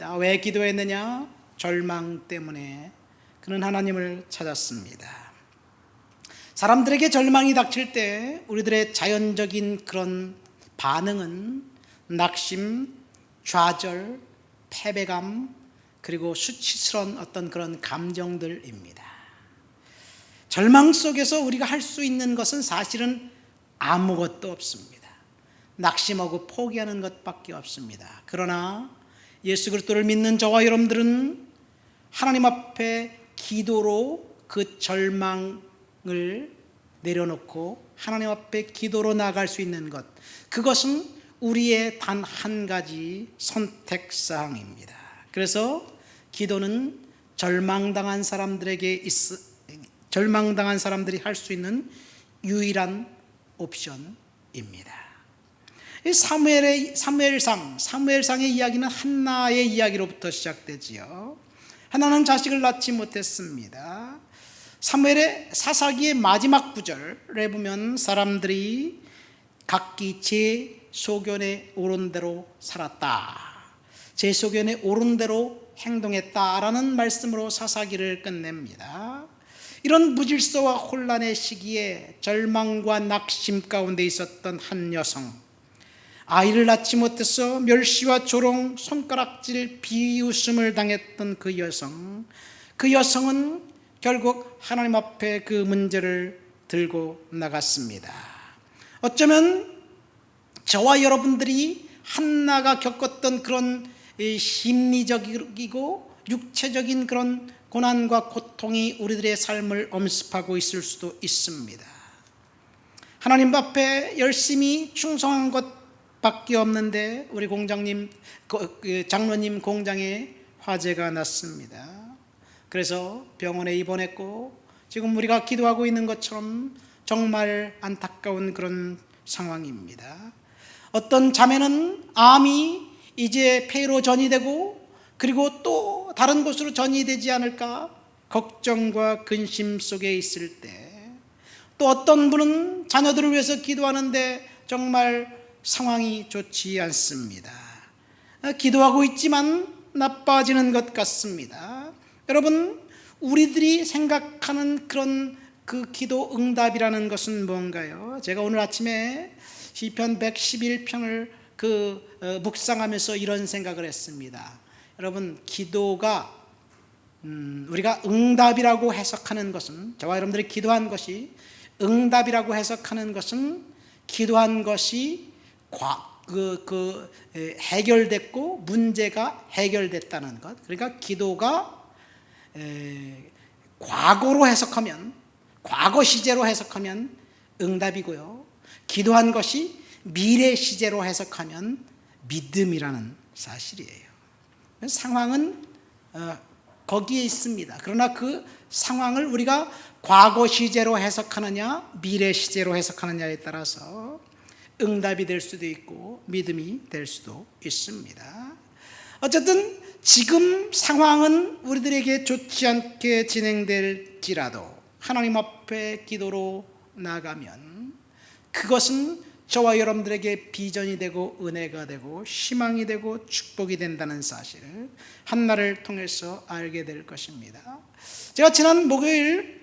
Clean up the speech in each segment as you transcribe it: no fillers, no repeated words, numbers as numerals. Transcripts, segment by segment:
기도했습니다. 왜 기도했느냐? 절망 때문에 그는 하나님을 찾았습니다. 사람들에게 절망이 닥칠 때 우리들의 자연적인 그런 반응은 낙심, 좌절, 패배감, 그리고 수치스러운 어떤 그런 감정들입니다. 절망 속에서 우리가 할 수 있는 것은 사실은 아무것도 없습니다. 낙심하고 포기하는 것밖에 없습니다. 그러나 예수 그리스도를 믿는 저와 여러분들은 하나님 앞에 기도로 그 절망을 내려놓고 하나님 앞에 기도로 나아갈 수 있는 것, 그것은 우리의 단 한 가지 선택사항입니다. 그래서 기도는 절망당한 사람들이 할 수 있는 유일한 옵션입니다. 사무엘상의 이야기는 한나의 이야기로부터 시작되지요. 한나는 자식을 낳지 못했습니다. 사무엘의 사사기의 마지막 구절에 보면 사람들이 각기 제 소견에 오른 대로 살았다, 제 소견에 오른 대로 행동했다라는 말씀으로 사사기를 끝냅니다. 이런 무질서와 혼란의 시기에 절망과 낙심 가운데 있었던 한 여성, 아이를 낳지 못해서 멸시와 조롱, 손가락질, 비웃음을 당했던 그 여성은 결국 하나님 앞에 그 문제를 들고 나갔습니다. 어쩌면 저와 여러분들이 한나가 겪었던 그런 심리적이고 육체적인 그런 고난과 고통이 우리들의 삶을 엄습하고 있을 수도 있습니다. 하나님 앞에 열심히 충성한 것밖에 없는데 우리 장로님 공장에 화재가 났습니다. 그래서 병원에 입원했고 지금 우리가 기도하고 있는 것처럼 정말 안타까운 그런 상황입니다. 어떤 자매는 암이 이제 폐로 전이되고 그리고 또 다른 곳으로 전이되지 않을까 걱정과 근심 속에 있을 때, 또 어떤 분은 자녀들을 위해서 기도하는데 정말 상황이 좋지 않습니다. 기도하고 있지만 나빠지는 것 같습니다. 여러분, 우리들이 생각하는 그런 그 기도 응답이라는 것은 뭔가요? 제가 오늘 아침에 시편 111편을 묵상하면서 이런 생각을 했습니다. 여러분, 기도가 우리가 응답이라고 해석하는 것은, 저와 여러분들이 기도한 것이 응답이라고 해석하는 것은 기도한 것이 해결됐고 문제가 해결됐다는 것. 그러니까 기도가 과거로 해석하면, 과거 시제로 해석하면 응답이고요, 기도한 것이 미래 시제로 해석하면 믿음이라는 사실이에요. 상황은 거기에 있습니다. 그러나 그 상황을 우리가 과거 시제로 해석하느냐 미래 시제로 해석하느냐에 따라서 응답이 될 수도 있고 믿음이 될 수도 있습니다. 어쨌든 지금 상황은 우리들에게 좋지 않게 진행될지라도 하나님 앞에 기도로 나가면 그것은 저와 여러분들에게 비전이 되고 은혜가 되고 희망이 되고 축복이 된다는 사실을 한나를 통해서 알게 될 것입니다. 제가 지난 목요일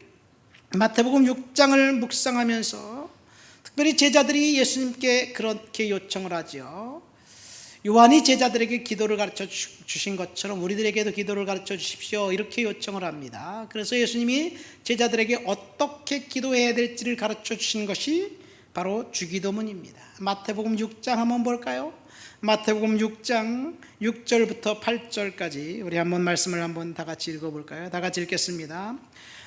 마태복음 6장을 묵상하면서 특별히 제자들이 예수님께 그렇게 요청을 하죠. 요한이 제자들에게 기도를 가르쳐 주신 것처럼 우리들에게도 기도를 가르쳐 주십시오, 이렇게 요청을 합니다. 그래서 예수님이 제자들에게 어떻게 기도해야 될지를 가르쳐 주신 것이 바로 주기도문입니다. 마태복음 6장 한번 볼까요? 마태복음 6장 6절부터 8절까지 우리 한번 말씀을 한번 다 같이 읽어볼까요? 다 같이 읽겠습니다.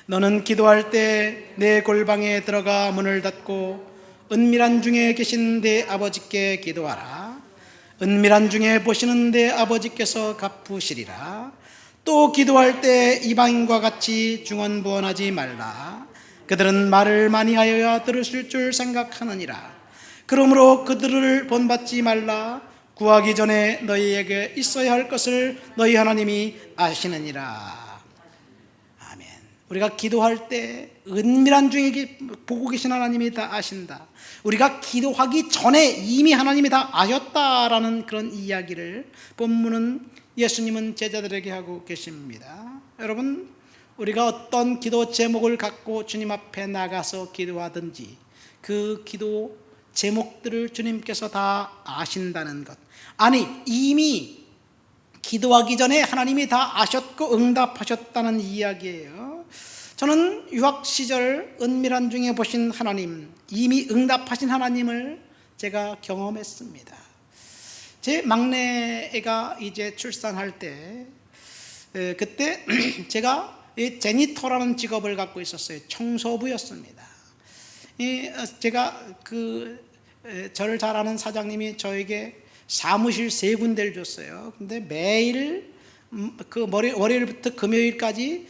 너는 기도할 때 내 골방에 들어가 문을 닫고 은밀한 중에 계신 내 아버지께 기도하라. 은밀한 중에 보시는 내 아버지께서 갚으시리라. 또 기도할 때 이방인과 같이 중언부언하지 말라. 그들은 말을 많이 하여야 들으실 줄 생각하느니라. 그러므로 그들을 본받지 말라. 구하기 전에 너희에게 있어야 할 것을 너희 하나님이 아시느니라. 아멘. 우리가 기도할 때 은밀한 중에 보고 계신 하나님이 다 아신다. 우리가 기도하기 전에 이미 하나님이 다 아셨다라는 그런 이야기를 본문은 예수님은 제자들에게 하고 계십니다. 여러분, 우리가 어떤 기도 제목을 갖고 주님 앞에 나가서 기도하든지 그 기도 제목들을 주님께서 다 아신다는 것, 아니 이미 기도하기 전에 하나님이 다 아셨고 응답하셨다는 이야기예요. 저는 유학 시절 은밀한 중에 보신 하나님, 이미 응답하신 하나님을 제가 경험했습니다. 제 막내가 이제 출산할 때, 그때 제가 제니터라는 직업을 갖고 있었어요. 청소부였습니다. 제가 저를 잘 아는 사장님이 저에게 사무실 3군데를 줬어요. 근데 매일 월요일부터 금요일까지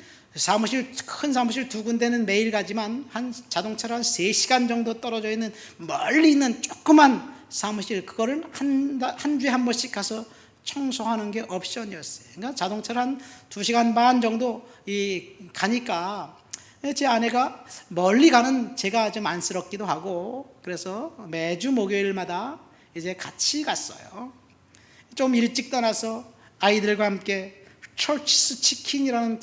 큰 사무실 2군데는 매일 가지만 자동차로 한 3시간 정도 떨어져 있는 멀리 있는 조그만 사무실, 그거를 한 주에 한 번씩 가서 청소하는 게 옵션이었어요. 그러니까 자동차를 한 2시간 반 정도 가니까 제 아내가 멀리 가는 제가 좀 안쓰럽기도 하고, 그래서 매주 목요일마다 이제 같이 갔어요. 좀 일찍 떠나서 아이들과 함께 철치스 치킨이라는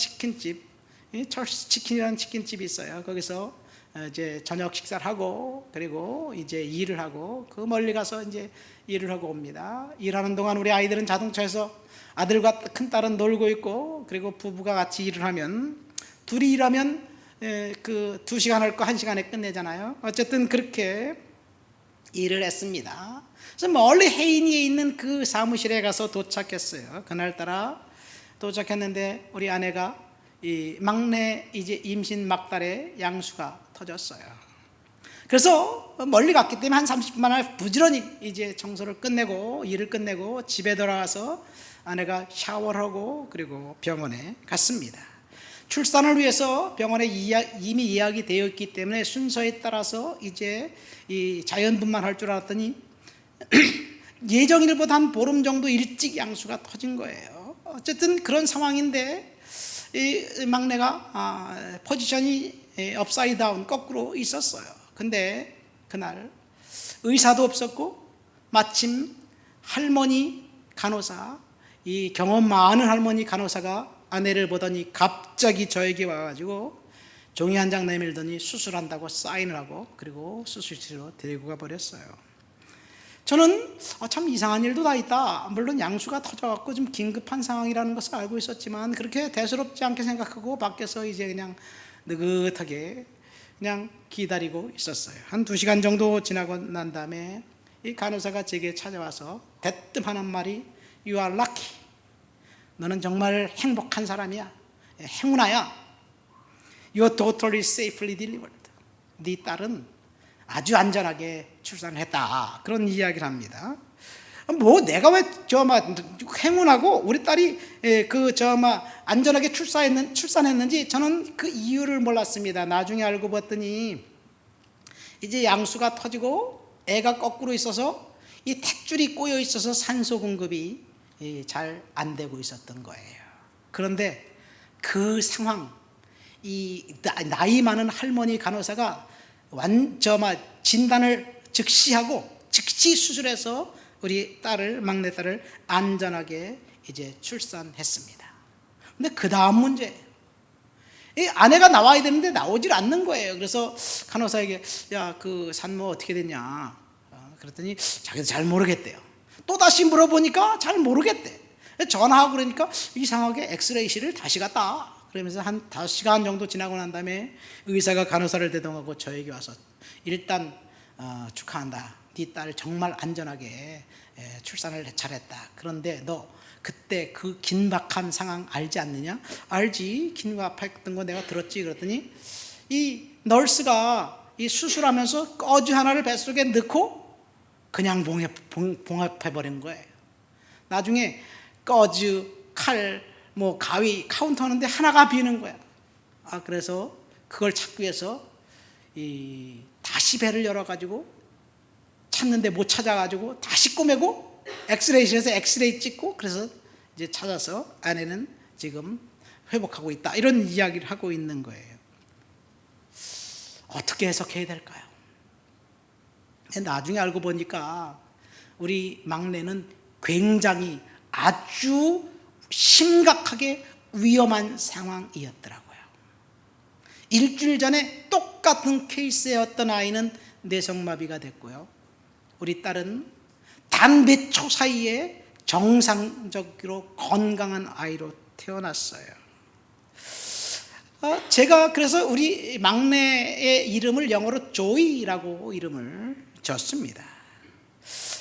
치킨집이 있어요. 거기서 이제 저녁 식사를 하고, 그리고 이제 일을 하고, 그 멀리 가서 이제 일을 하고 옵니다. 일하는 동안 우리 아이들은 자동차에서 아들과 큰 딸은 놀고 있고, 그리고 부부가 같이 일을 하면, 둘이 일하면 그 2시간 할 거 1시간에 끝내잖아요. 어쨌든 그렇게 일을 했습니다. 그래서 멀리 해인이에 있는 그 사무실에 가서 도착했어요. 그날따라 도착했는데 우리 아내가 이 막내 이제 임신 막달에 양수가 터졌어요. 그래서 멀리 갔기 때문에 한 30분 만에 부지런히 이제 청소를 끝내고 일을 끝내고 집에 돌아와서 아내가 샤워를 하고 그리고 병원에 갔습니다. 출산을 위해서 병원에 이미 예약이 되어 있기 때문에 순서에 따라서 이제 이 자연분만 할 줄 알았더니 예정일보다 한 보름 정도 일찍 양수가 터진 거예요. 어쨌든 그런 상황인데 이 막내가 포지션이 업사이드 다운, 거꾸로 있었어요. 근데 그날 의사도 없었고 마침 할머니 간호사, 이 경험 많은 할머니 간호사가 아내를 보더니 갑자기 저에게 와가지고 종이 한 장 내밀더니 수술한다고 사인을 하고 그리고 수술실로 데리고 가버렸어요. 저는 참 이상한 일도 다 있다. 물론 양수가 터져갖고 좀 긴급한 상황이라는 것을 알고 있었지만 그렇게 대수롭지 않게 생각하고 밖에서 이제 그냥 느긋하게 그냥 기다리고 있었어요. 한 2시간 정도 지나고 난 다음에 이 간호사가 제게 찾아와서 대뜸 하는 말이 You are lucky. 너는 정말 행복한 사람이야. 행운아야. Your daughter is safely delivered. 네 딸은 아주 안전하게 출산했다. 그런 이야기를 합니다. 뭐 내가 왜 행운하고 우리 딸이 안전하게 출산했는지 저는 그 이유를 몰랐습니다. 나중에 알고 봤더니 이제 양수가 터지고 애가 거꾸로 있어서 이 탯줄이 꼬여 있어서 산소 공급이 잘 안 되고 있었던 거예요. 그런데 그 상황, 이 나이 많은 할머니 간호사가 진단을 즉시 하고 즉시 수술해서 우리 막내 딸을 안전하게 이제 출산했습니다. 근데 그 다음 문제, 이 아내가 나와야 되는데 나오질 않는 거예요. 그래서 간호사에게 야, 그 산모 어떻게 됐냐 그랬더니 자기도 잘 모르겠대요. 또 다시 물어보니까 잘 모르겠대. 전화하고 그러니까 이상하게 엑스레이실을 다시 갔다. 그러면서 한 5시간 정도 지나고 난 다음에 의사가 간호사를 대동하고 저에게 와서 일단 축하한다. 네 딸 정말 안전하게 출산을 잘했다. 그런데 너 그때 그 긴박한 상황 알지 않느냐? 알지. 긴박했던 거 내가 들었지. 그랬더니 이 널스가 이 수술하면서 꺼즈 하나를 뱃속에 넣고 그냥 봉합해버린 거예요. 나중에 꺼즈, 칼, 가위, 카운터 하는데 하나가 비는 거야. 그래서 그걸 찾기 위해서 다시 배를 열어가지고 찾는데 못 찾아가지고 다시 꼬매고 엑스레이실에서 엑스레이 찍고 그래서 이제 찾아서 아내는 지금 회복하고 있다. 이런 이야기를 하고 있는 거예요. 어떻게 해석해야 될까요? 나중에 알고 보니까 우리 막내는 굉장히 아주 심각하게 위험한 상황이었더라고요. 일주일 전에 똑같은 케이스의 어떤 아이는 뇌성마비가 됐고요. 우리 딸은 단 몇 초 사이에 정상적으로 건강한 아이로 태어났어요. 제가 그래서 우리 막내의 이름을 영어로 조이라고 이름을 줬습니다.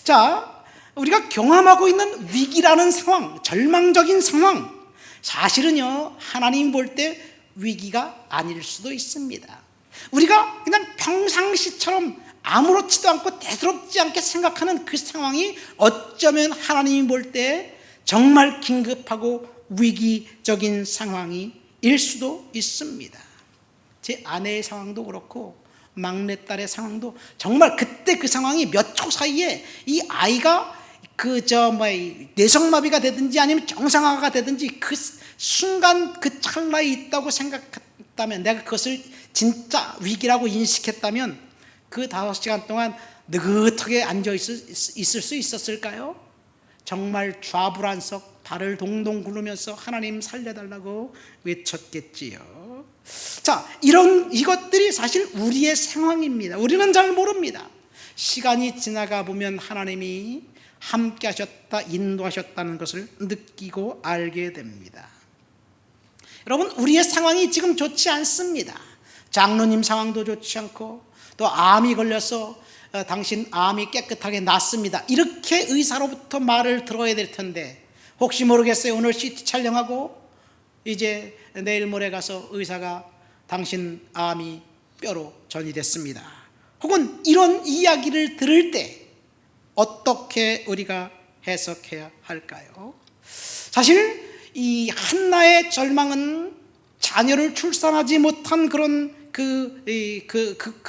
자, 우리가 경험하고 있는 위기라는 상황, 절망적인 상황, 사실은요, 하나님 볼 때 위기가 아닐 수도 있습니다. 우리가 그냥 평상시처럼 아무렇지도 않고 대수롭지 않게 생각하는 그 상황이 어쩌면 하나님이 볼 때 정말 긴급하고 위기적인 상황일 수도 있습니다. 제 아내의 상황도 그렇고 막내딸의 상황도 정말 그때 그 상황이 몇 초 사이에 이 아이가 뇌성마비가 되든지 아니면 정상화가 되든지 그 순간 그 찰나에 있다고 생각했다면, 내가 그것을 진짜 위기라고 인식했다면 그 5시간 동안 느긋하게 앉아 있을 수 있었을까요? 정말 좌불안석 발을 동동 구르면서 하나님 살려달라고 외쳤겠지요. 자, 이것들이 사실 우리의 상황입니다. 우리는 잘 모릅니다. 시간이 지나가 보면 하나님이 함께 하셨다, 인도하셨다는 것을 느끼고 알게 됩니다. 여러분, 우리의 상황이 지금 좋지 않습니다. 장로님 상황도 좋지 않고, 또 암이 걸려서 당신 암이 깨끗하게 낫습니다, 이렇게 의사로부터 말을 들어야 될 텐데, 혹시 모르겠어요, 오늘 CT 촬영하고 이제 내일 모레 가서 의사가 당신 암이 뼈로 전이됐습니다, 혹은 이런 이야기를 들을 때 어떻게 우리가 해석해야 할까요? 사실 이 한나의 절망은 자녀를 출산하지 못한 그런 그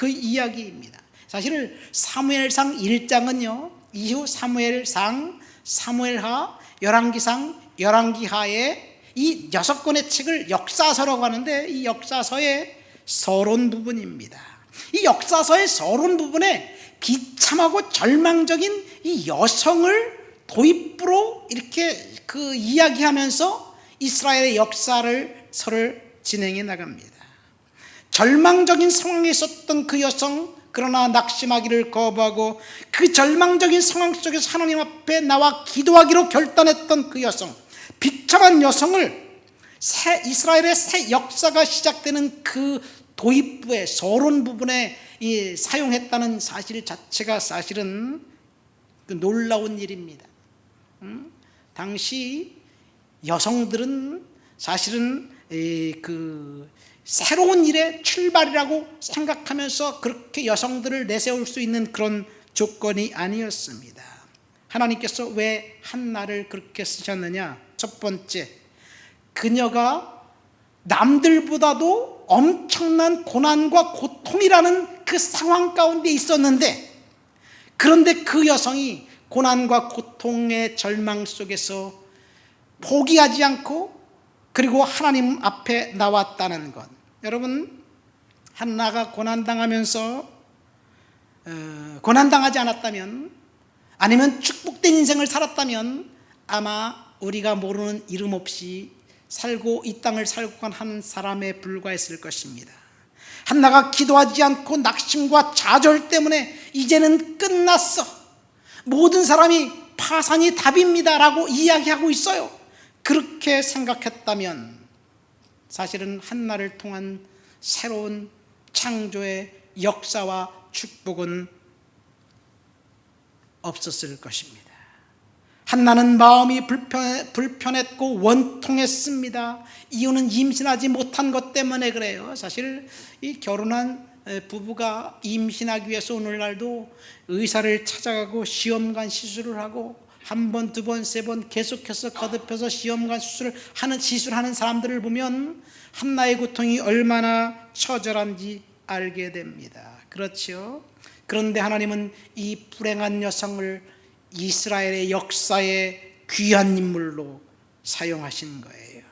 이야기입니다. 사실 사무엘상 1장은요, 이후 사무엘상, 사무엘하, 열왕기상, 열왕기하의 이 6권의 책을 역사서라고 하는데, 이 역사서의 서론 부분입니다. 이 역사서의 서론 부분에 비참하고 절망적인 이 여성을 도입부로 이렇게 이야기하면서 이스라엘의 역사를 진행해 나갑니다. 절망적인 상황에 있었던 그 여성, 그러나 낙심하기를 거부하고 그 절망적인 상황 속에서 하나님 앞에 나와 기도하기로 결단했던 그 여성, 비참한 여성을 이스라엘의 새 역사가 시작되는 그 도입부의 서론 부분에 사용했다는 사실 자체가 사실은 놀라운 일입니다. 당시 여성들은 사실은 새로운 일의 출발이라고 생각하면서 그렇게 여성들을 내세울 수 있는 그런 조건이 아니었습니다. 하나님께서 왜 한나를 그렇게 쓰셨느냐? 첫 번째, 그녀가 남들보다도 엄청난 고난과 고통이라는 그 상황 가운데 있었는데, 그런데 그 여성이 고난과 고통의 절망 속에서 포기하지 않고 그리고 하나님 앞에 나왔다는 것. 여러분, 한나가 고난당하면서 고난당하지 않았다면, 아니면 축복된 인생을 살았다면 아마 우리가 모르는 이름 없이 이 땅을 살고 간 한 사람에 불과했을 것입니다. 한나가 기도하지 않고 낙심과 좌절 때문에 이제는 끝났어, 모든 사람이 파산이 답입니다 라고 이야기하고 있어요. 그렇게 생각했다면 사실은 한나를 통한 새로운 창조의 역사와 축복은 없었을 것입니다. 한나는 마음이 불편했고 원통했습니다. 이유는 임신하지 못한 것 때문에 그래요. 사실 이 결혼한 부부가 임신하기 위해서 오늘날도 의사를 찾아가고 시험관 시술을 하고 한 번, 두 번, 세 번 계속해서 거듭해서 시험관 시술하는 사람들을 보면 한나의 고통이 얼마나 처절한지 알게 됩니다. 그렇죠? 그런데 하나님은 이 불행한 여성을 이스라엘의 역사의 귀한 인물로 사용하신 거예요.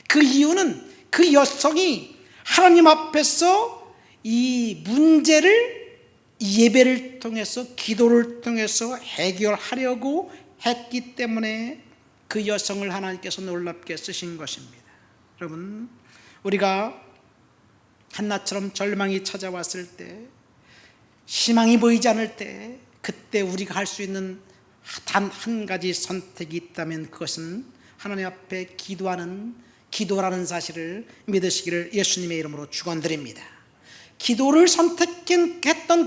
그 이유는 그 여성이 하나님 앞에서 이 문제를 예배를 통해서, 기도를 통해서 해결하려고 했기 때문에 그 여성을 하나님께서 놀랍게 쓰신 것입니다. 여러분, 우리가 한나처럼 절망이 찾아왔을 때, 희망이 보이지 않을 때, 그때 우리가 할 수 있는 단 한 가지 선택이 있다면 그것은 하나님 앞에 기도라는 사실을 믿으시기를 예수님의 이름으로 축원드립니다. 기도를 선택했던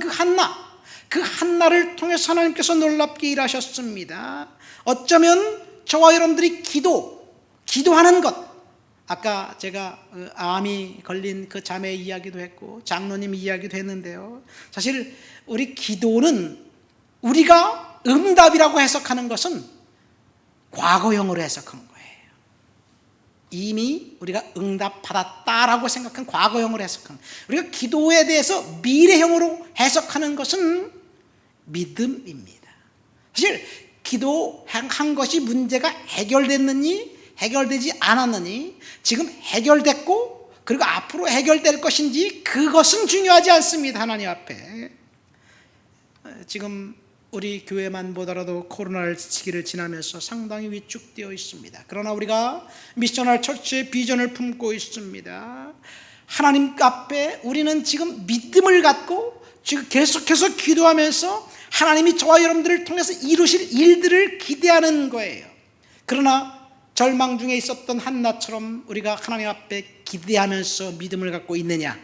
그 한나를 통해서 하나님께서 놀랍게 일하셨습니다. 어쩌면 저와 여러분들이 기도하는 것, 아까 제가 암이 걸린 그 자매 이야기도 했고 장로님 이야기도 했는데요, 사실 우리 기도는 우리가 응답이라고 해석하는 것은 과거형으로 해석한 거예요. 이미 우리가 응답받았다라고 생각한 과거형으로 해석한, 우리가 기도에 대해서 미래형으로 해석하는 것은 믿음입니다. 사실 기도한 것이 문제가 해결됐느니 해결되지 않았느니, 지금 해결됐고 그리고 앞으로 해결될 것인지, 그것은 중요하지 않습니다. 하나님 앞에. 지금 우리 교회만 보더라도 코로나 시기를 지나면서 상당히 위축되어 있습니다. 그러나 우리가 미셔널 처치의 비전을 품고 있습니다. 하나님 앞에 우리는 지금 믿음을 갖고 지금 계속해서 기도하면서 하나님이 저와 여러분들을 통해서 이루실 일들을 기대하는 거예요. 그러나 절망 중에 있었던 한나처럼 우리가 하나님 앞에 기대하면서 믿음을 갖고 있느냐,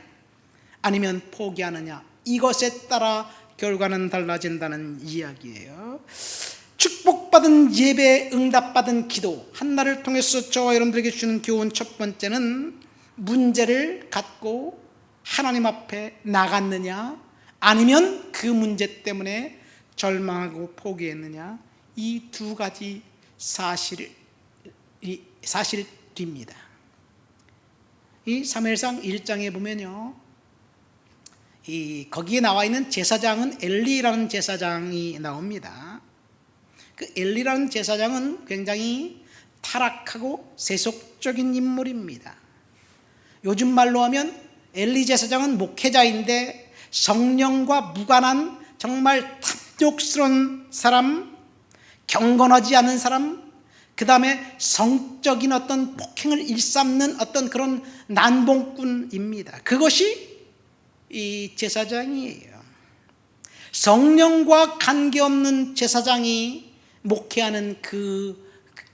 아니면 포기하느냐, 이것에 따라 결과는 달라진다는 이야기예요. 축복받은 예배, 응답받은 기도, 한나를 통해서 저와 여러분들에게 주는 교훈 첫 번째는, 문제를 갖고 하나님 앞에 나갔느냐, 아니면 그 문제 때문에 절망하고 포기했느냐, 이 두 가지 사실입니다. 이 사무엘상 1장에 보면요, 거기에 나와 있는 제사장은 엘리라는 제사장이 나옵니다. 그 엘리라는 제사장은 굉장히 타락하고 세속적인 인물입니다. 요즘 말로 하면 엘리 제사장은 목회자인데 성령과 무관한 정말 탐욕스러운 사람, 경건하지 않은 사람, 그 다음에 성적인 어떤 폭행을 일삼는 어떤 그런 난봉꾼입니다. 그것이 이 제사장이에요. 성령과 관계없는 제사장이 목회하는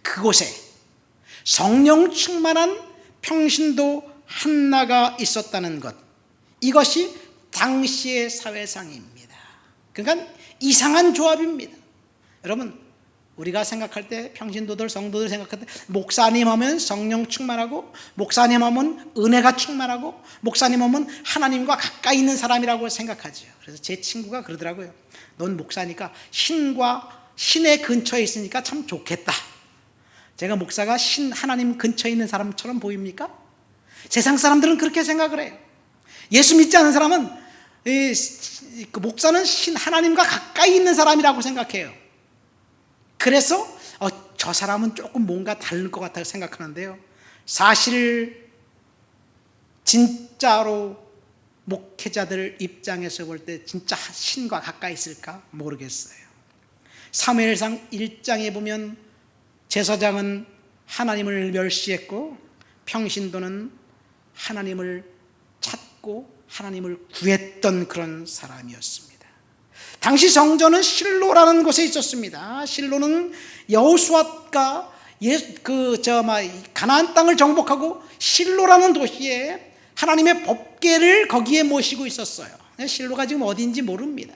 그곳에 성령 충만한 평신도 한나가 있었다는 것, 이것이 당시의 사회상입니다. 그러니까 이상한 조합입니다. 여러분, 우리가 생각할 때, 평신도들, 성도들 생각할 때, 목사님 하면 성령 충만하고, 목사님 하면 은혜가 충만하고, 목사님 하면 하나님과 가까이 있는 사람이라고 생각하죠. 그래서 제 친구가 그러더라고요. 넌 목사니까 신의 근처에 있으니까 참 좋겠다. 제가 목사가 하나님 근처에 있는 사람처럼 보입니까? 세상 사람들은 그렇게 생각을 해요. 예수 믿지 않은 사람은 그 목사는 하나님과 가까이 있는 사람이라고 생각해요. 그래서 저 사람은 조금 뭔가 다를 것 같다고 생각하는데요, 사실 진짜로 목회자들 입장에서 볼 때 진짜 신과 가까이 있을까 모르겠어요. 사무엘상 1장에 보면 제사장은 하나님을 멸시했고, 평신도는 하나님을 찾고 하나님을 구했던 그런 사람이었습니다. 당시 성전은 실로라는 곳에 있었습니다. 실로는 여호수아가 가나안 땅을 정복하고 실로라는 도시에 하나님의 법궤를 거기에 모시고 있었어요. 실로가 지금 어디인지 모릅니다.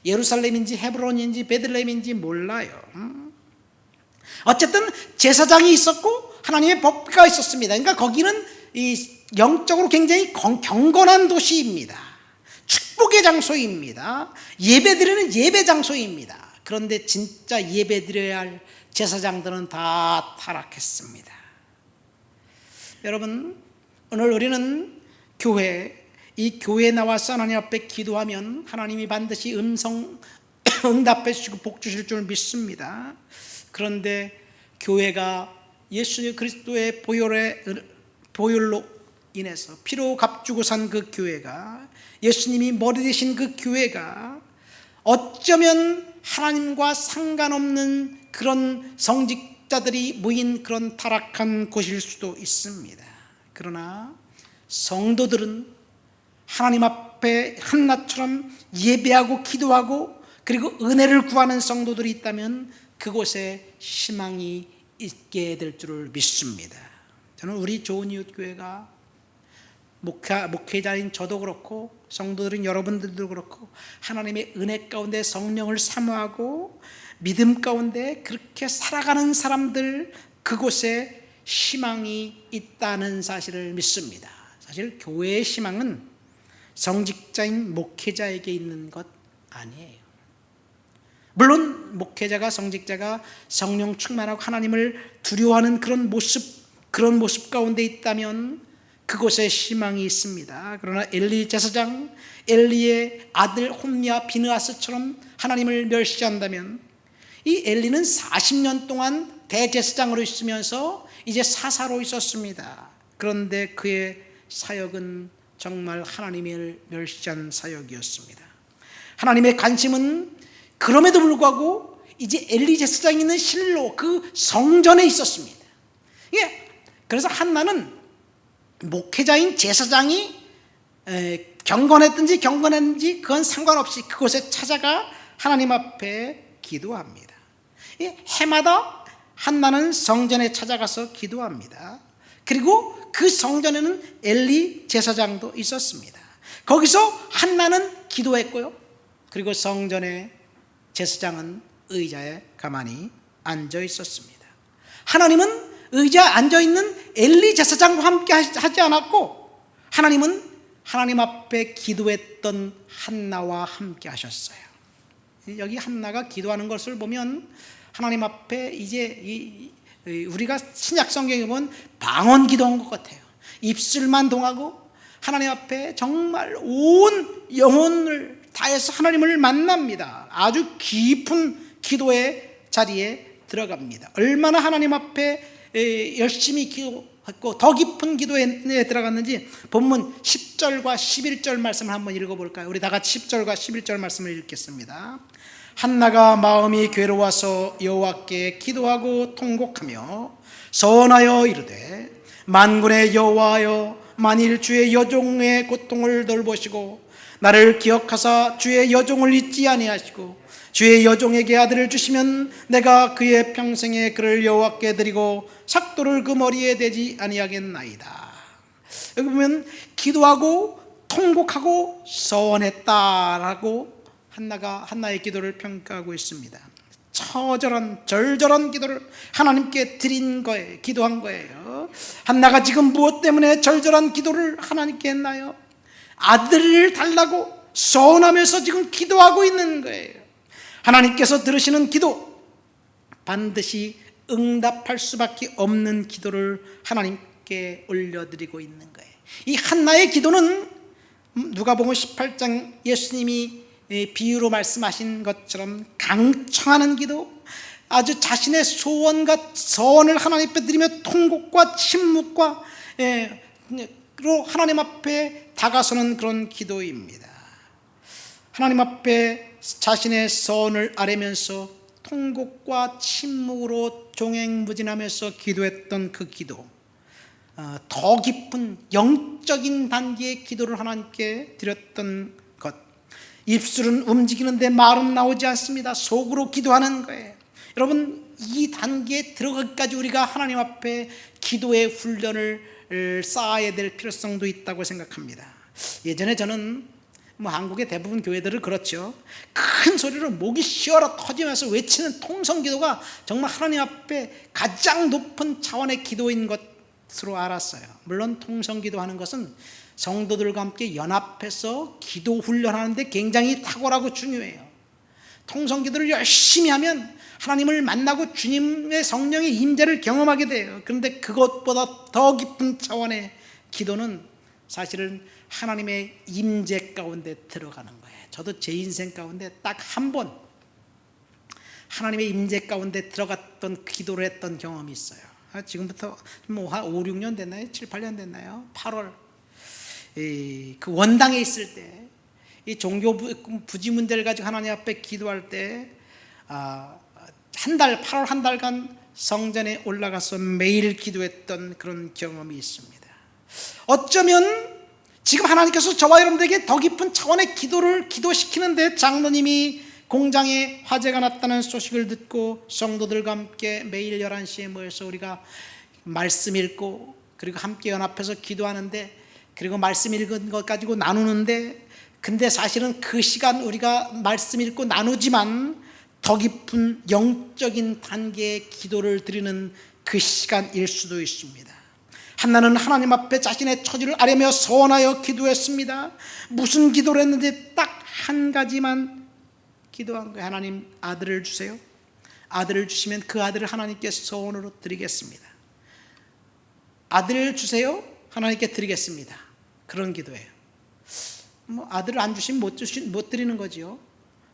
예루살렘인지 헤브론인지 베들레헴인지 몰라요. 어쨌든 제사장이 있었고 하나님의 법궤가 있었습니다. 그러니까 거기는 영적으로 굉장히 경건한 도시입니다. 축복의 장소입니다. 예배드리는 예배 장소입니다. 그런데 진짜 예배드려야 할 제사장들은 다 타락했습니다. 여러분, 오늘 우리는 이 교회에 나와서 하나님 앞에 기도하면 하나님이 반드시 응답해 주시고 복 주실 줄 믿습니다. 그런데 교회가 예수 그리스도의 보혈로 인해서 피로 값주고 산 그 교회가, 예수님이 머리 되신 그 교회가 어쩌면 하나님과 상관없는 그런 정직자들이 모인 그런 타락한 곳일 수도 있습니다. 그러나 성도들은 하나님 앞에 한나처럼 예배하고 기도하고 그리고 은혜를 구하는 성도들이 있다면 그곳에 희망이 있게 될 줄을 믿습니다. 저는 우리 좋은 이웃 교회가 목회자인 저도 그렇고 성도들인 여러분들도 그렇고 하나님의 은혜 가운데 성령을 사모하고 믿음 가운데 그렇게 살아가는 사람들, 그곳에 희망이 있다는 사실을 믿습니다. 사실 교회의 희망은 성직자인 목회자에게 있는 것 아니에요. 물론 목회자가, 성직자가 성령 충만하고 하나님을 두려워하는 그런 모습 가운데 있다면 그곳에 희망이 있습니다. 그러나 엘리 제사장, 엘리의 아들 홈리와 비느하스처럼 하나님을 멸시한다면, 이 엘리는 40년 동안 대제사장으로 있으면서 이제 사사로 있었습니다. 그런데 그의 사역은 정말 하나님을 멸시한 사역이었습니다. 하나님의 관심은 그럼에도 불구하고 이제 엘리 제사장이 있는 실로 그 성전에 있었습니다. 그래서 한나는 목회자인 제사장이 경건했든지 경건했는지 그건 상관없이 그곳에 찾아가 하나님 앞에 기도합니다. 해마다 한나는 성전에 찾아가서 기도합니다. 그리고 그 성전에는 엘리 제사장도 있었습니다. 거기서 한나는 기도했고요. 그리고 성전에 제사장은 의자에 가만히 앉아 있었습니다. 하나님은 의자에 앉아 있는 엘리 제사장과 함께 하지 않았고, 하나님은 하나님 앞에 기도했던 한나와 함께 하셨어요. 여기 한나가 기도하는 것을 보면 하나님 앞에 이제 우리가 신약 성경에 보면 방언 기도한 것 같아요. 입술만 동하고 하나님 앞에 정말 온 영혼을 다해서 하나님을 만납니다. 아주 깊은 기도의 자리에 들어갑니다. 얼마나 하나님 앞에 열심히 기도했고 더 깊은 기도에 들어갔는지 본문 10절과 11절 말씀을 한번 읽어볼까요? 우리 다 같이 10절과 11절 말씀을 읽겠습니다. 한나가 마음이 괴로워서 여호와께 기도하고 통곡하며 서원하여 이르되, 만군의 여호와여, 만일 주의 여종의 고통을 돌보시고 나를 기억하사 주의 여종을 잊지 아니하시고 주의 여종에게 아들을 주시면 내가 그의 평생에 그를 여호와께 드리고 삭도를 그 머리에 대지 아니하겠나이다. 여기 보면 기도하고 통곡하고 서원했다라고 한나의 기도를 평가하고 있습니다. 절절한 기도를 하나님께 드린 거예요. 기도한 거예요. 한나가 지금 무엇 때문에 절절한 기도를 하나님께 했나요? 아들을 달라고 서원하면서 지금 기도하고 있는 거예요. 하나님께서 들으시는 기도, 반드시 응답할 수밖에 없는 기도를 하나님께 올려드리고 있는 거예요. 이 한나의 기도는 누가복음 18장 예수님이 비유로 말씀하신 것처럼 강청하는 기도, 아주 자신의 소원과 서원을 하나님 앞에 드리며 통곡과 침묵과 로 하나님 앞에 다가서는 그런 기도입니다. 하나님 앞에 자신의 서원을 아뢰면서 통곡과 침묵으로 종횡무진하면서 기도했던 그 기도, 더 깊은 영적인 단계의 기도를 하나님께 드렸던 것. 입술은 움직이는데 말은 나오지 않습니다. 속으로 기도하는 거예요. 여러분, 이 단계에 들어가기까지 우리가 하나님 앞에 기도의 훈련을 쌓아야 될 필요성도 있다고 생각합니다. 예전에 저는 한국의 대부분 교회들은 그렇죠. 큰 소리로 목이 쉬어라 터지면서 외치는 통성기도가 정말 하나님 앞에 가장 높은 차원의 기도인 것으로 알았어요. 물론 통성기도하는 것은 성도들과 함께 연합해서 기도 훈련하는데 굉장히 탁월하고 중요해요. 통성기도를 열심히 하면 하나님을 만나고 주님의 성령의 임재를 경험하게 돼요. 그런데 그것보다 더 깊은 차원의 기도는 사실은 하나님의 임재 가운데 들어가는 거예요. 저도 제 인생 가운데 딱 한 번 하나님의 임재 가운데 들어갔던 기도를 했던 경험이 있어요. 지금부터 한 5, 6년 됐나요? 7, 8년 됐나요? 8월 그 원당에 있을 때 이 종교 부지 문제를 가지고 하나님 앞에 기도할 때 8월 한 달간 성전에 올라가서 매일 기도했던 그런 경험이 있습니다. 어쩌면 지금 하나님께서 저와 여러분들에게 더 깊은 차원의 기도를 기도시키는데, 장로님이 공장에 화재가 났다는 소식을 듣고 성도들과 함께 매일 11시에 모여서 우리가 말씀 읽고, 그리고 함께 연합해서 기도하는데, 그리고 말씀 읽은 것 가지고 나누는데, 근데 사실은 그 시간 우리가 말씀 읽고 나누지만 더 깊은 영적인 단계의 기도를 드리는 그 시간일 수도 있습니다. 한나는 하나님 앞에 자신의 처지를 아뢰며 서원하여 기도했습니다. 무슨 기도를 했는지 딱 한 가지만 기도한 거예요. 하나님, 아들을 주세요. 아들을 주시면 그 아들을 하나님께 서원으로 드리겠습니다. 아들을 주세요. 하나님께 드리겠습니다. 그런 기도예요. 아들을 안 주시면 못 드리는 거지요.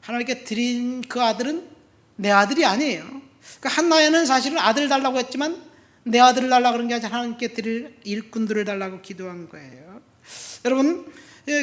하나님께 드린 그 아들은 내 아들이 아니에요. 그러니까 한나에는 사실은 아들을 달라고 했지만 내 아들을 달라고 그런 게 아니라 하나님께 드릴 일꾼들을 달라고 기도한 거예요. 여러분,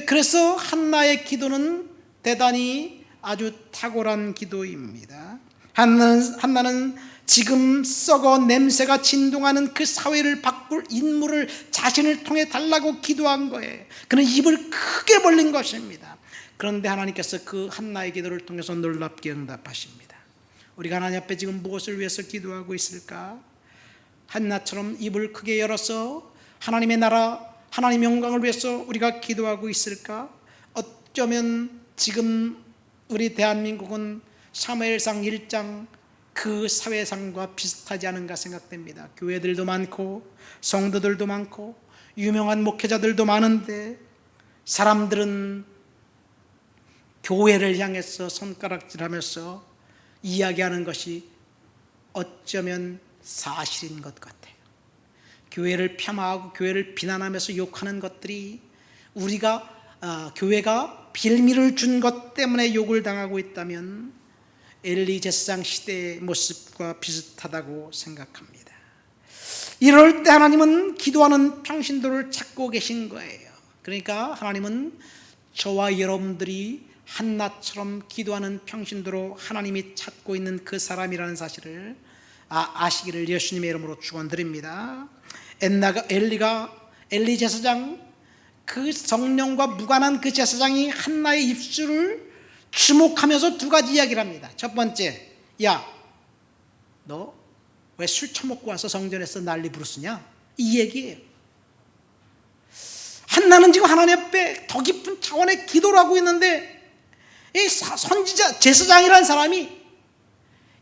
그래서 한나의 기도는 대단히 아주 탁월한 기도입니다. 한나는 지금 썩어 냄새가 진동하는 그 사회를 바꿀 인물을 자신을 통해 달라고 기도한 거예요. 그는 입을 크게 벌린 것입니다. 그런데 하나님께서 그 한나의 기도를 통해서 놀랍게 응답하십니다. 우리가 하나님 앞에 지금 무엇을 위해서 기도하고 있을까? 한나처럼 입을 크게 열어서 하나님의 나라, 하나님의 영광을 위해서 우리가 기도하고 있을까? 어쩌면 지금 우리 대한민국은 사무엘상 1장 그 사회상과 비슷하지 않은가 생각됩니다. 교회들도 많고 성도들도 많고 유명한 목회자들도 많은데, 사람들은 교회를 향해서 손가락질하면서 이야기하는 것이 어쩌면 사실인 것 같아요. 교회를 폄하하고 교회를 비난하면서 욕하는 것들이 교회가 빌미를 준 것 때문에 욕을 당하고 있다면 엘리 제사장 시대의 모습과 비슷하다고 생각합니다. 이럴 때 하나님은 기도하는 평신도를 찾고 계신 거예요. 그러니까 하나님은 저와 여러분들이 한나처럼 기도하는 평신도로 하나님이 찾고 있는 그 사람이라는 사실을 아시기를 예수님의 이름으로 축원드립니다. 엘리 제사장, 그 성령과 무관한 그 제사장이 한나의 입술을 주목하면서 두 가지 이야기를 합니다. 첫 번째, 야, 너 왜 술 처먹고 와서 성전에서 난리 부르스냐? 이 얘기예요. 한나는 지금 하나님 앞에 더 깊은 차원의 기도를 하고 있는데, 이 선지자 제사장이라는 사람이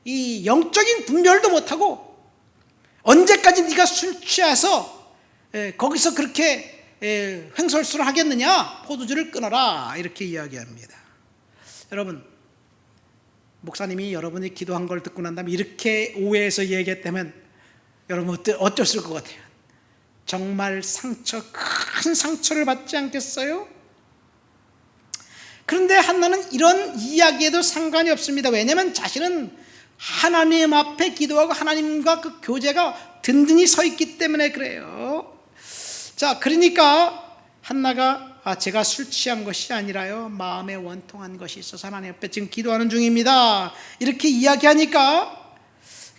이 영적인 분별도 못하고, 언제까지 네가 술 취해서 거기서 그렇게 횡설수를 하겠느냐? 포도주를 끊어라, 이렇게 이야기합니다. 여러분, 목사님이 여러분이 기도한 걸 듣고 난 다음에 이렇게 오해해서 얘기했다면 여러분 어땠을 것 같아요? 정말 큰 상처를 받지 않겠어요? 그런데 한나는 이런 이야기에도 상관이 없습니다. 왜냐하면 자신은 하나님 앞에 기도하고 하나님과 그 교제가 든든히 서 있기 때문에 그래요. 자, 그러니까 한나가 제가 술 취한 것이 아니라요, 마음에 원통한 것이 있어서 하나님 앞에 지금 기도하는 중입니다, 이렇게 이야기하니까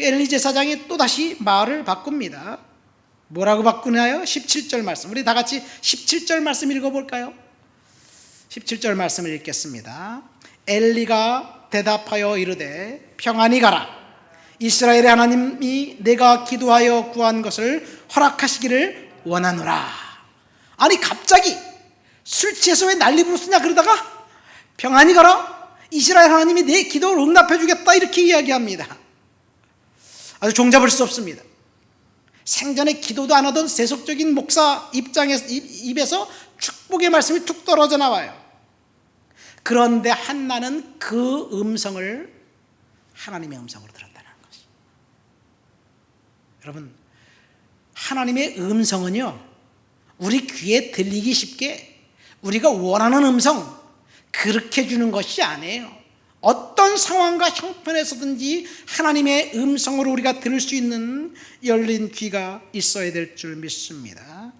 엘리 제사장이 또다시 말을 바꿉니다. 뭐라고 바꾸나요? 17절 말씀, 우리 다 같이 17절 말씀 읽어볼까요? 17절 말씀을 읽겠습니다. 엘리가 대답하여 이르되 평안히 가라. 이스라엘의 하나님이 내가 기도하여 구한 것을 허락하시기를 원하노라. 아니, 갑자기 술 취해서 왜 난리 부르스냐 그러다가 평안히 가라, 이스라엘 하나님이 내 기도를 응답해 주겠다, 이렇게 이야기합니다. 아주 종잡을 수 없습니다. 생전에 기도도 안 하던 세속적인 목사 입에서 축복의 말씀이 툭 떨어져 나와요. 그런데 한나는 그 음성을 하나님의 음성으로 들었다는 것이. 여러분, 하나님의 음성은요, 우리 귀에 들리기 쉽게 우리가 원하는 음성 그렇게 주는 것이 아니에요. 어떤 상황과 형편에서든지 하나님의 음성으로 우리가 들을 수 있는 열린 귀가 있어야 될 줄 믿습니다.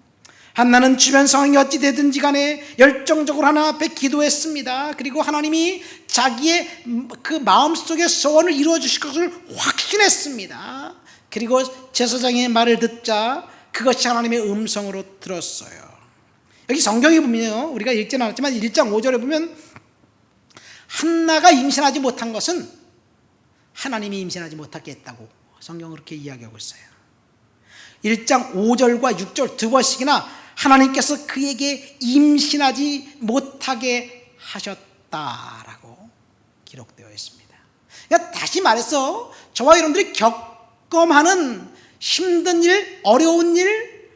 한나는 주변 상황이 어찌 되든지 간에 열정적으로 하나님 앞에 기도했습니다. 그리고 하나님이 자기의 그 마음속의 소원을 이루어 주실 것을 확신했습니다. 그리고 제사장의 말을 듣자 그것이 하나님의 음성으로 들었어요. 여기 성경에 보면요, 우리가 읽지는 않았지만 1장 5절에 보면 한나가 임신하지 못한 것은 하나님이 임신하지 못하게 했다고 성경은 그렇게 이야기하고 있어요. 1장 5절과 6절 두 번씩이나 하나님께서 그에게 임신하지 못하게 하셨다라고 기록되어 있습니다. 그러니까 다시 말해서 저와 여러분들이 겪어하는 힘든 일, 어려운 일,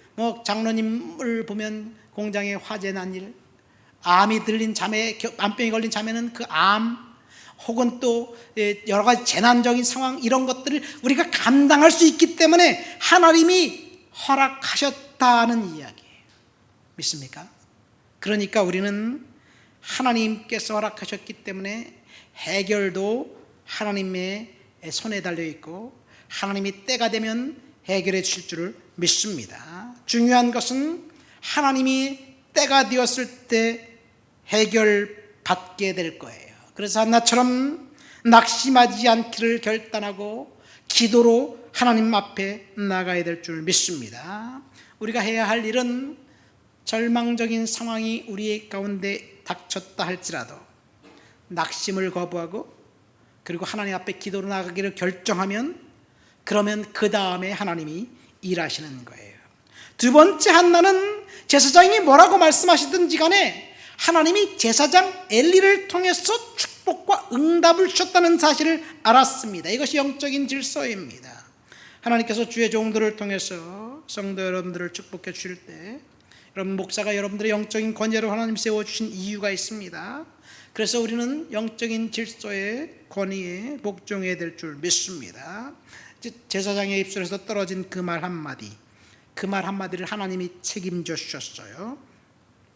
장로님을 보면 공장에 화재 난 일, 암이 들린 자매, 암병이 걸린 자매는 그 암, 혹은 또 여러 가지 재난적인 상황, 이런 것들을 우리가 감당할 수 있기 때문에 하나님이 허락하셨다는 이야기예요. 믿습니까? 그러니까 우리는 하나님께서 허락하셨기 때문에 해결도 하나님의 손에 달려 있고 하나님이 때가 되면 해결해 주실 줄을 믿습니다. 중요한 것은 하나님이 때가 되었을 때 해결받게 될 거예요. 그래서 한나처럼 낙심하지 않기를 결단하고 기도로 하나님 앞에 나가야 될 줄 믿습니다. 우리가 해야 할 일은 절망적인 상황이 우리 가운데 닥쳤다 할지라도 낙심을 거부하고 그리고 하나님 앞에 기도로 나가기를 결정하면, 그러면 그 다음에 하나님이 일하시는 거예요. 두 번째, 한나는 제사장이 뭐라고 말씀하시든지 간에 하나님이 제사장 엘리를 통해서 축복과 응답을 주셨다는 사실을 알았습니다. 이것이 영적인 질서입니다. 하나님께서 주의 종들을 통해서 성도 여러분들을 축복해 주실 때, 여러분 목사가 여러분들의 영적인 권위로 하나님 세워주신 이유가 있습니다. 그래서 우리는 영적인 질서의 권위에 복종해야 될 줄 믿습니다. 제사장의 입술에서 떨어진 그 말 한마디, 그 말 한마디를 하나님이 책임져 주셨어요.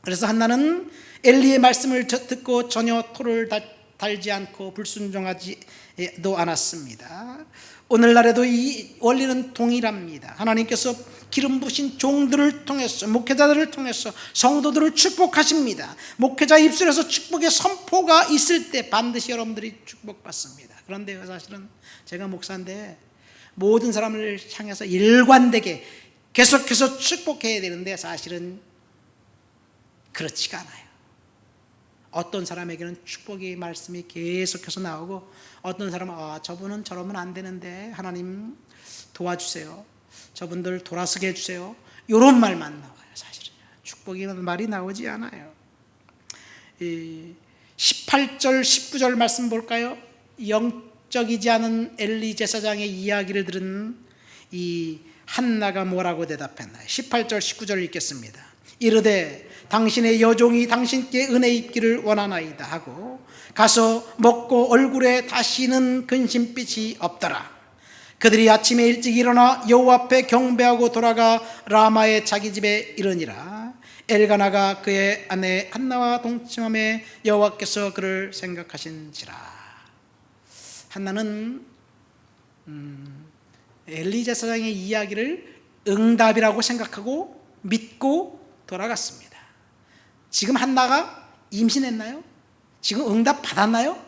그래서 한나는 엘리의 말씀을 듣고 전혀 토를 달지 않고 불순종하지도 않았습니다. 오늘날에도 이 원리는 동일합니다. 하나님께서 기름 부신 종들을 통해서, 목회자들을 통해서 성도들을 축복하십니다. 목회자 입술에서 축복의 선포가 있을 때 반드시 여러분들이 축복받습니다. 그런데 사실은 제가 목사인데 모든 사람을 향해서 일관되게 계속해서 축복해야 되는데 사실은 그렇지가 않아요. 어떤 사람에게는 축복의 말씀이 계속해서 나오고 어떤 사람은 저분은 저러면 안 되는데 하나님 도와주세요, 저분들 돌아서게 해주세요, 이런 말만 나와요. 사실은 축복이라는 말이 나오지 않아요. 18절 19절 말씀 볼까요? 영적이지 않은 엘리 제사장의 이야기를 들은 이 한나가 뭐라고 대답했나요? 18절 19절 읽겠습니다. 이르되 당신의 여종이 당신께 은혜 입기를 원하나이다 하고 가서 먹고 얼굴에 다시는 근심빛이 없더라. 그들이 아침에 일찍 일어나 여호와 앞에 경배하고 돌아가 라마의 자기 집에 이르니라. 엘가나가 그의 아내 한나와 동침함에 여호와께서 그를 생각하신지라. 한나는 엘리 제사장의 이야기를 응답이라고 생각하고 믿고 돌아갔습니다. 지금 한나가 임신했나요? 지금 응답 받았나요?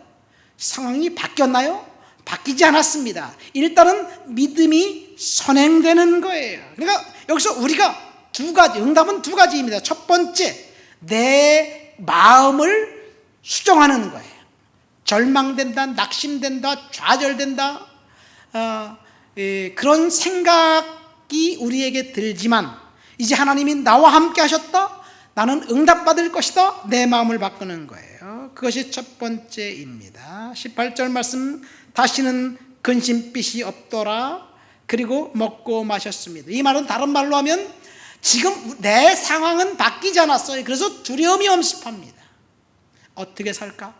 상황이 바뀌었나요? 바뀌지 않았습니다. 일단은 믿음이 선행되는 거예요. 그러니까 여기서 우리가 두 가지, 응답은 두 가지입니다. 첫 번째, 내 마음을 수정하는 거예요. 절망된다, 낙심된다, 좌절된다, 그런 생각이 우리에게 들지만 이제 하나님이 나와 함께 하셨다, 나는 응답받을 것이다, 내 마음을 바꾸는 거예요. 그것이 첫 번째입니다. 18절 말씀, 다시는 근심빛이 없더라. 그리고 먹고 마셨습니다. 이 말은 다른 말로 하면 지금 내 상황은 바뀌지 않았어요. 그래서 두려움이 엄습합니다. 어떻게 살까?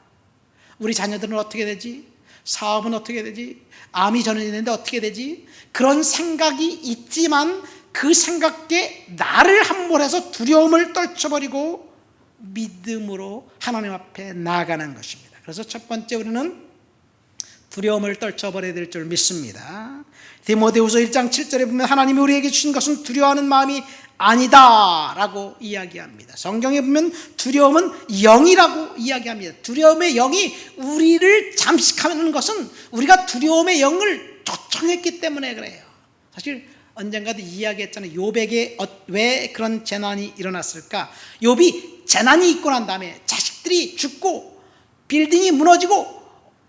우리 자녀들은 어떻게 되지? 사업은 어떻게 되지? 암이 전해지는데 어떻게 되지? 그런 생각이 있지만 그 생각에 나를 함몰해서 두려움을 떨쳐버리고 믿음으로 하나님 앞에 나아가는 것입니다. 그래서 첫 번째, 우리는 두려움을 떨쳐버려야 될 줄 믿습니다. 디모데후서 1장 7절에 보면 하나님이 우리에게 주신 것은 두려워하는 마음이 아니다 라고 이야기합니다. 성경에 보면 두려움은 영이라고 이야기합니다. 두려움의 영이 우리를 잠식하는 것은 우리가 두려움의 영을 초청했기 때문에 그래요. 사실 언젠가도 이야기했잖아요. 욥에게 왜 그런 재난이 일어났을까? 욥이 재난이 있고 난 다음에 자식들이 죽고 빌딩이 무너지고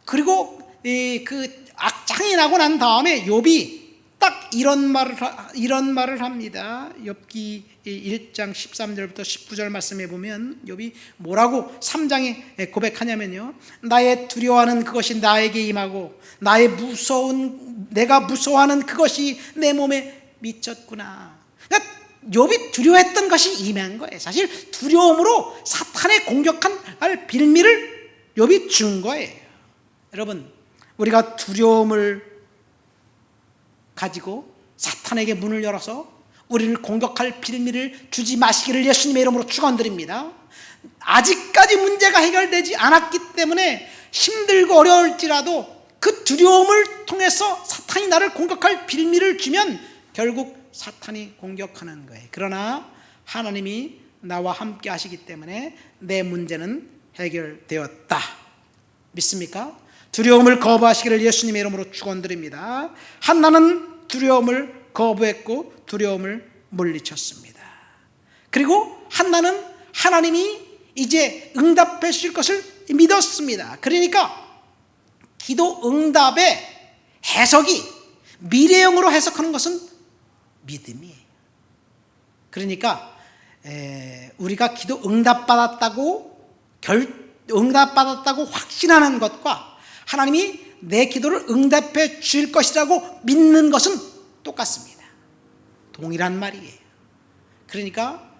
그리고 그 악창이 나고 난 다음에 욥이 딱 이런 말을 합니다. 욥기 1장 13절부터 19절 말씀해 보면 욥이 뭐라고 3장에 고백하냐면요, 나의 두려워하는 그것이 나에게 임하고 내가 무서워하는 그것이 내 몸에 미쳤구나. 그러니까 욥이 두려워했던 것이 임한 거예요. 사실 두려움으로 사탄의 공격할 빌미를 욥이 준 거예요. 여러분, 우리가 두려움을 가지고 사탄에게 문을 열어서 우리를 공격할 빌미를 주지 마시기를 예수님의 이름으로 축원드립니다. 아직까지 문제가 해결되지 않았기 때문에 힘들고 어려울지라도 그 두려움을 통해서 사탄이 나를 공격할 빌미를 주면 결국 사탄이 공격하는 거예요. 그러나 하나님이 나와 함께 하시기 때문에 내 문제는 해결되었다. 믿습니까? 두려움을 거부하시기를 예수님의 이름으로 축원드립니다. 한나는 두려움을 거부했고 두려움을 물리쳤습니다. 그리고 한나는 하나님이 이제 응답해 주실 것을 믿었습니다. 그러니까 기도 응답의 해석이 미래형으로 해석하는 것은 믿음이에요. 그러니까 우리가 기도 응답받았다고 확신하는 것과 하나님이 내 기도를 응답해 주실 것이라고 믿는 것은 똑같습니다. 동일한 말이에요. 그러니까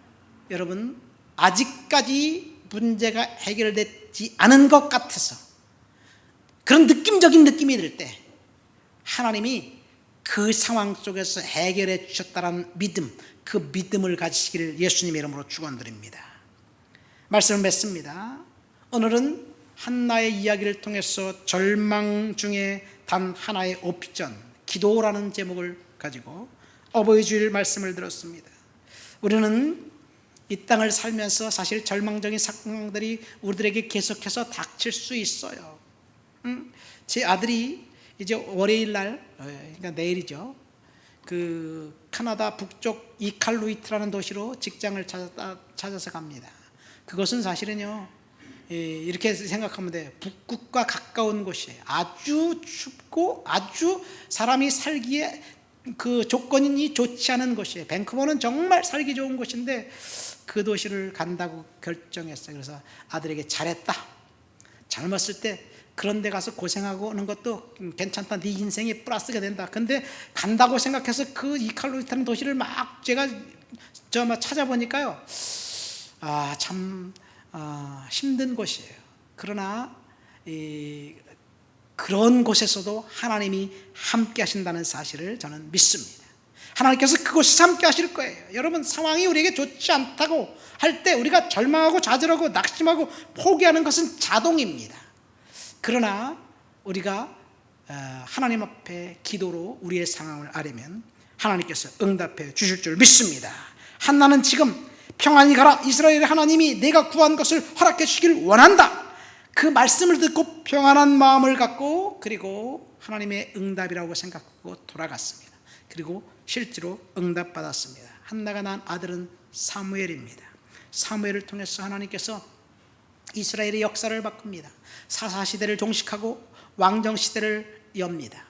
여러분, 아직까지 문제가 해결되지 않은 것 같아서 그런 느낌적인 느낌이 들 때 하나님이 그 상황 속에서 해결해 주셨다는 믿음, 그 믿음을 가지시기를 예수님의 이름으로 축원드립니다. 말씀을 맺습니다. 오늘은 한나의 이야기를 통해서 절망 중에 단 하나의 옵션, 기도라는 제목을 가지고 어버이 주일 말씀을 들었습니다. 우리는 이 땅을 살면서 사실 절망적인 상황들이 우리들에게 계속해서 닥칠 수 있어요. 제 아들이 이제 월요일 날, 그러니까 내일이죠, 그 카나다 북쪽 이칼루이트라는 도시로 직장을 찾아서 갑니다. 그것은 사실은요, 이렇게 생각하면 돼요. 북극과 가까운 곳이에요. 아주 춥고 아주 사람이 살기에 그 조건이 좋지 않은 곳이에요. 밴쿠버는 정말 살기 좋은 곳인데 그 도시를 간다고 결정했어요. 그래서 아들에게 잘했다, 젊었을 때 그런 데 가서 고생하고 오는 것도 괜찮다, 네 인생에 플러스가 된다. 근데 간다고 생각해서 그 이칼루이트라는 도시를 막 제가 찾아보니까요, 참 힘든 곳이에요. 그러나 그런 곳에서도 하나님이 함께 하신다는 사실을 저는 믿습니다. 하나님께서 그곳에서 함께 하실 거예요. 여러분, 상황이 우리에게 좋지 않다고 할 때 우리가 절망하고 좌절하고 낙심하고 포기하는 것은 자동입니다. 그러나 우리가 하나님 앞에 기도로 우리의 상황을 아뢰면 하나님께서 응답해 주실 줄 믿습니다. 한나는 지금 평안히 가라, 이스라엘의 하나님이 내가 구한 것을 허락해 주시길 원한다, 그 말씀을 듣고 평안한 마음을 갖고 그리고 하나님의 응답이라고 생각하고 돌아갔습니다. 그리고 실제로 응답받았습니다. 한나가 낳은 아들은 사무엘입니다. 사무엘을 통해서 하나님께서 이스라엘의 역사를 바꿉니다. 사사시대를 종식하고 왕정시대를 엽니다.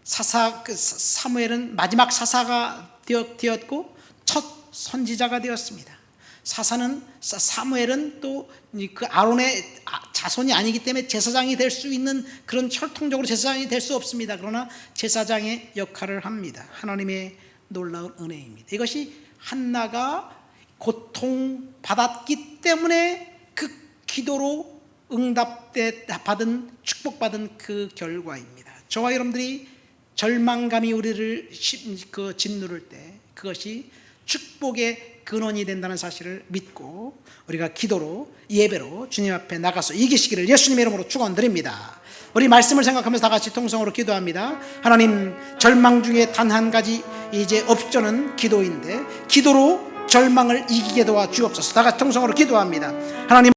사무엘은 마지막 사사가 되었고 첫 선지자가 되었습니다. 사무엘은 또 그 아론의 자손이 아니기 때문에 제사장이 될 수 있는 그런 혈통적으로 제사장이 될 수 없습니다. 그러나 제사장의 역할을 합니다. 하나님의 놀라운 은혜입니다. 이것이 한나가 고통받았기 때문에 그 기도로 응답받은, 축복받은 그 결과입니다. 저와 여러분들이 절망감이 우리를 짓누를 때 그것이 축복의 근원이 된다는 사실을 믿고 우리가 기도로, 예배로 주님 앞에 나가서 이기시기를 예수님의 이름으로 축원드립니다. 우리 말씀을 생각하면서 다 같이 통성으로 기도합니다. 하나님, 절망 중에 단 한 가지 이제 옵션은 기도인데 기도로 절망을 이기게 도와 주옵소서. 다 같이 통성으로 기도합니다. 하나님,